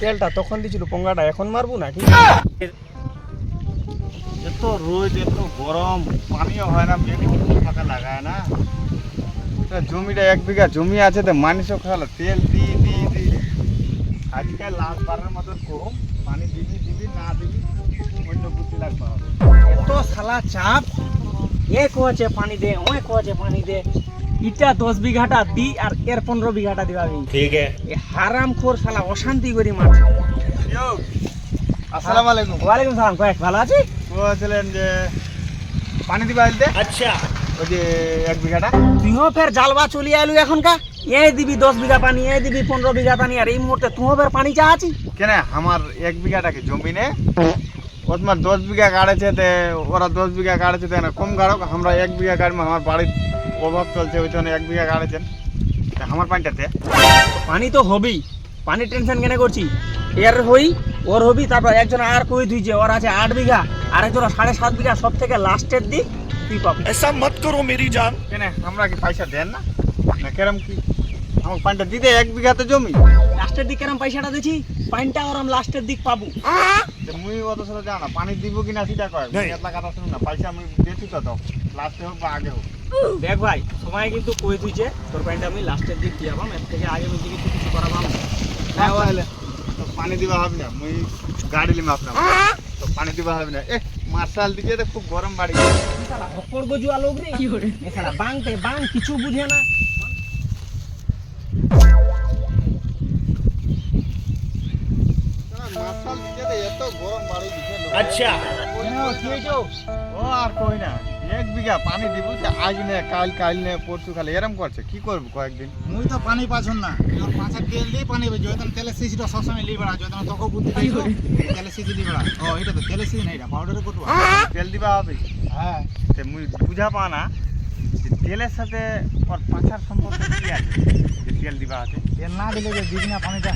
তেলটা তখন দিছিল পঙ্গাটা এখন মারবো নাকি? এত রোদ এত গরম পানিও হয় না, ফাঁকা লাগায় না। জমিটা 1 বিঘা জমি আছে তো মানুষও খাওয়ালো তেল দি দি দি। আজকাল লাস্ট বারের মতো কম পানি দিবি না দিবি অন্য বুদ্ধি লাগবে হবে। এত শালা চাপ, এ কোয়াছে পানি দে, ওই কোয়াছে পানি দে। ইটা 10 বিঘাটা দি আর এর 15 বিঘাটা দিবাবি। ঠিক আছে। এ হারামখোর শালা অশান্তি করি মারছে। আসসালামু আলাইকুম। ওয়ালাইকুম সালাম। কয়েক ভালো আছি? বলছিলেন যে পানি দিবা আনতে? আচ্ছা, ওই যে 1 বিঘাটা। তুইও ফের জালবা চলি আলু এখনকা। এ দিবি 10 বিঘা পানি, এ দিবি 15 বিঘা পানি, আর এই মুহূর্তে তুইও ফের পানি চা আছি। কেন আমার 1 বিঘাটাকে জমি নে ও তোমার 10 বিঘা গাড়েছে, ওরা 10 বিঘা গাড়েছে না কম গাড়ক, আমরা 1 বিঘা গাড়বো। আমার বাড়ির অভাব চলছে ওই জন্য 1 বিঘা গাড়েছেন আমার পানিটাতে। পানি তো হবেই, পানি টেনশন কেন করছি? এর হই ওর হবি, তারপর একজন আর কই ধুইছে, ওর আছে 8 বিঘা, আরেকজন 7.5 বিঘা, সব থেকে লাস্টের দিক তুই পাবি। ऐसा मत करो मेरी जान। কেন আমরা কি পয়সা দেন না? না কেরম কি আমার পানিটা দিতে 1 বিঘা তো জমি, লাস্টের দিক কেরম পয়সাটা দিছি, পানিটা ওরম লাস্টের দিক পাবো। মুই অত সাথে জানা পানি দিব কিনা সেটা কয় এতলা কথা শুনুন না, পয়সা আমি দিয়েছি তো লাস্টে হোক বা আগে হোক। দেখ ভাই, সময় কিন্তু কই ধুইছে, তোর পানিটা আমি লাস্টের দিক দিয়ে পাবো, এর থেকে আগে আমি কিছু করাবাম না। হ্যাঁ তাহলে তো পানি দিবা হবে না, মুই গাড়ি লিম আপনার তো পানি দিবা হবে না। মার্শাল দিকে তো খুব গরম বাড়ি শালা হকর গজুয়া লোক রে, কি করে এ শালা বাংতে বাং কিছু বুঝে না। মার্শাল দিকে এত গরম বাড়ি দিছে। अच्छा ও আর কই না 1 বিঘা পানি দিব যে আজ নে কাল নে পরশু খালি এরম করছে, কি করব কয়েকদিন। মুই তো পানি পাছন না, আর পাঁচা তেল দিয়ে পানি বেজো, তখন তেলের সিসিটা সবসময় লিয়ে বেড়া, যখন তোকে বুদ্ধি পাইছো তেলের সিসি দিয়ে বেড়া। ও এটা তো তেলের সিসি না, এটা পাউডারে কটুয়া। তেল দিবা হবে? হ্যাঁ, তে মুই বুঝা পা না যে তেলের সাথে ওর পাছার সম্পর্ক কি আছে যে তেল দিবা আছে। তেল না দিলে যে দিবি না পানিটা।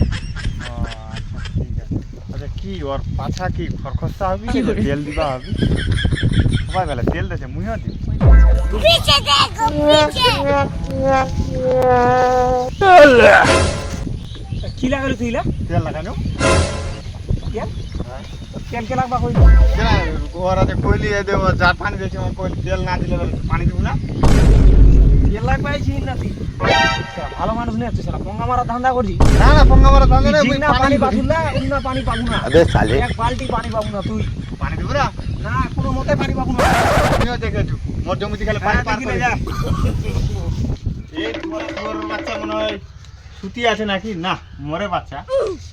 ও আচ্ছা ঠিক আছে। আচ্ছা কি ওর পাছা কি খরখস্তা হবে তেল দিবা হবে? সবাই বেলা তেল দেছে মুইও দিই। पीछे देखो पीछे। কি লাগালো তুই লা? তেল লাগানো তেল তেল কে লাগবা কই? কেন ওরা যে কইলি এ দেব যার পানি দিয়েছে আমার কইলি তেল না দিলে পানি দিব না। তেল লাগবাই চিন না তুই। আচ্ছা, ভালো মানুষ নেই তুই শালা পঙ্গা মারা ধান্দা করছিস। না না পঙ্গা মারা ধান্দা না, তুই মুই না পানি পানি পাবো না, অন্য পানি পাবো না। আবে সালে এক বালতি পানি পাবো না তুই। পানি দিব না। না কোনো মতে পানি পাবো না। তুইও দেখেছো মোর জমিতে খেলে পানি হ্যাঁ, পার দেখি করে না, যা। এই তোর বাচ্চা মনে হয় সুতি আছে নাকি? না মরে বাচ্চা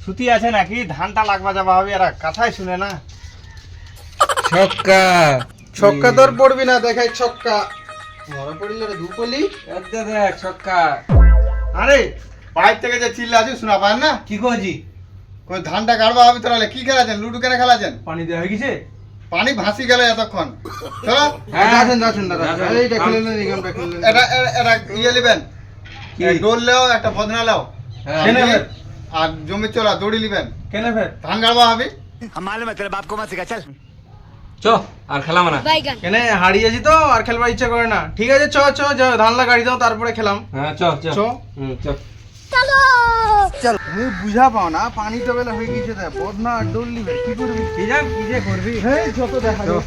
সুতি আছে নাকি? ধানটা লাগবা যাবা হবে, এরা কথাই শুনে না। ছক্কা ছক্কা তোর পড়বি না, দেখাই ছক্কা মরে পড়িলে রে ধুপলি। এতে দেখ ছক্কা আরে বাইর থেকে যে চিল্লা আছে শোনা পায় না? কি কইছি কই ধানটা কাটবা হবে তাহলে কি খেলাছেন? লুডু কেন খেলাছেন? পানি দেওয়া হয়ে গেছে পানি ভাসি গেল এতক্ষণ। চলো যাচ্ছেন দাদা, এইটা খেলে নেন, এই গেমটা খেলে নেন। এটা এটা ইয়ে লিবেন, কি? ডোল লেও একটা বদনা লেও হ্যাঁ। কেনে ফের? আর জমি চলা দড়ি লিবেন, কেন ফের ধান কাটবা হবে। हम मालूम है तेरे बाप को मत सिखा चल। চ আর খেলাম না। बैगन কেন হারিয়েছি তো আর খেলবার ইচ্ছা করে না। ঠিক আছে চ চ যাও, ধান লাগাই দাও তারপরে খেলাম। হ্যাঁ চ চ চ। চ चलो। মুই বুঝা পাও না, পানি তো বেলা হয়ে গেছে, তা বদনা আর ডোল লিবে কি করবি? কি জান কি যে করবি? হ্যাঁ যত দেখা যাবে।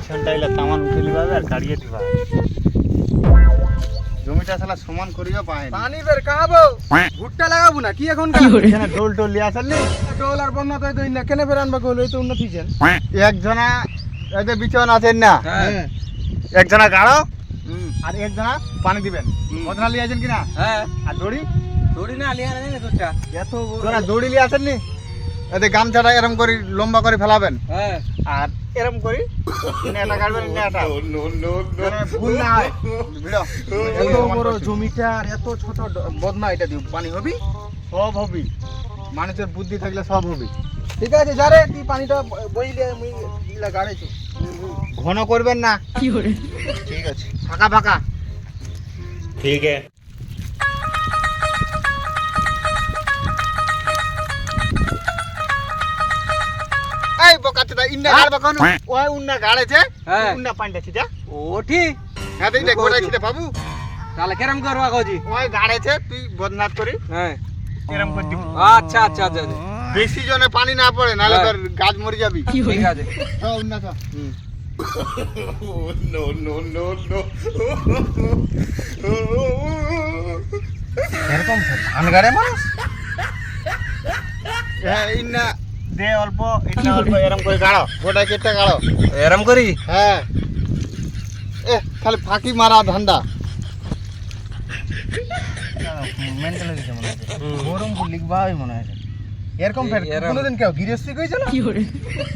সেন্টাইলা তামান উঠে লিবা আর কাড়িয়ে দিবা। জমিটা শালা সমান করিও পায় না। পানি বের কাহাবো, ভুট্টা লাগাবো না কি এখন? এখানে ডোল টোল লিয়া আসলি ডোল আর বন্যা তো এই না, কেন ফের আনবা কইলো? এই তো উন্নতি ছেন। একজনা এতে বিচন আছেন না, হ্যাঁ একজনা গাড়ো আর একজনা পানি দিবেন। বদনা লিয়ে আছেন কিনা? হ্যাঁ আর দড়ি দড়ি না লিয়া না তোরটা এত তোরা দড়ি লিয়ে আসেন নি? এতে গামছাটা এরম করে লম্বা করে ফেলাবেন হ্যাঁ আর এরম করে নেটা কাটবেন। নেটা মানে ভুল না হয় ভিড়ো এত বড় জমিটা আর এত ছোট বদনা, এটা দিব পানি হবি? সব হবি, মানুষের বুদ্ধি থাকলে সব হবি। ঠিক আছে যারে তুই পানিটা বইলে মুই ইলা গাড়াইছো। ঘন করবেন না, ঠিক আছে। ফাঁকা ফাঁকা। ठीक है। এই বোকাচোদা ইন্না গাড়বা কোন? ওই উন্না গাড়েছে, হ্যাঁ। উন্না পানিটা ছিটা। ও ঠিক হ্যাঁ এইটা গোড়ায় ছিটা পাবু। তাহলে কেরম করবা কইছি? ওই গাড়েছে তুই বদনাথ করি হ্যাঁ এরম করে দিবি। আচ্ছা আচ্ছা আচ্ছা বেশি জনে পানি না পড়ে নাহলে তোর গাছ মরে যাবি। ঠিক আছে উন্নত এরকম ধান গাড়ে মানুষ হ্যাঁ ইন্না দে অল্প ইন্না অল্প এরম করে গাড়ো গোটা কেটে গাড়ো। এরম করি হ্যাঁ এ খালি ফাঁকি মারা ধান্দা। মেন্টাল হয়ে গেছে মনে হচ্ছে গরম লিখবা মনে হচ্ছে এরকম ফের এরম- কোনোদিন কেউ গৃহস্থী কইছে না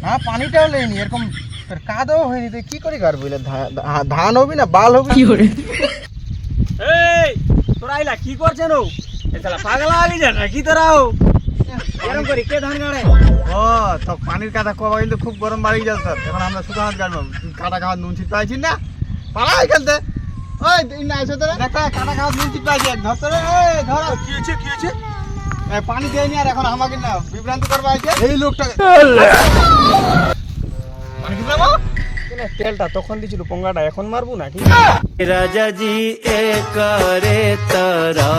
হ্যাঁ পানিটাও লেনি এরকম ফের কাদও হয়নি তুই কি করে গাড় বইলে ধান হবি না বাল হবি এই তোরা আইলা কি করছেন ও এ শালা পাগলা আলি যা নাকি তোরাও এরকম করি কে ধান গাড়ে? ও তো পানির কাদা কবা কিন্তু খুব গরম বাড়ি যাচ্ছে এখন আমরা শুকানো গাড়বো কাটা খাওয়া নুন ছিট পাইছি না পালা এখানতে ওই ইন্না এসে তোরা দেখ কাটা খাওয়া নুন ছিট পাইছি ধর তোরে এই ধর কি হয়েছে পানি দেয়নি আর এখন আমাকে না বিভ্রান্ত করবা আইছে এই লোকটা পানি দিবে বাবা তেলটা তখন দিছিল পঙ্গাটা এখন মারবো নাকি? राजा जी ए करे तारा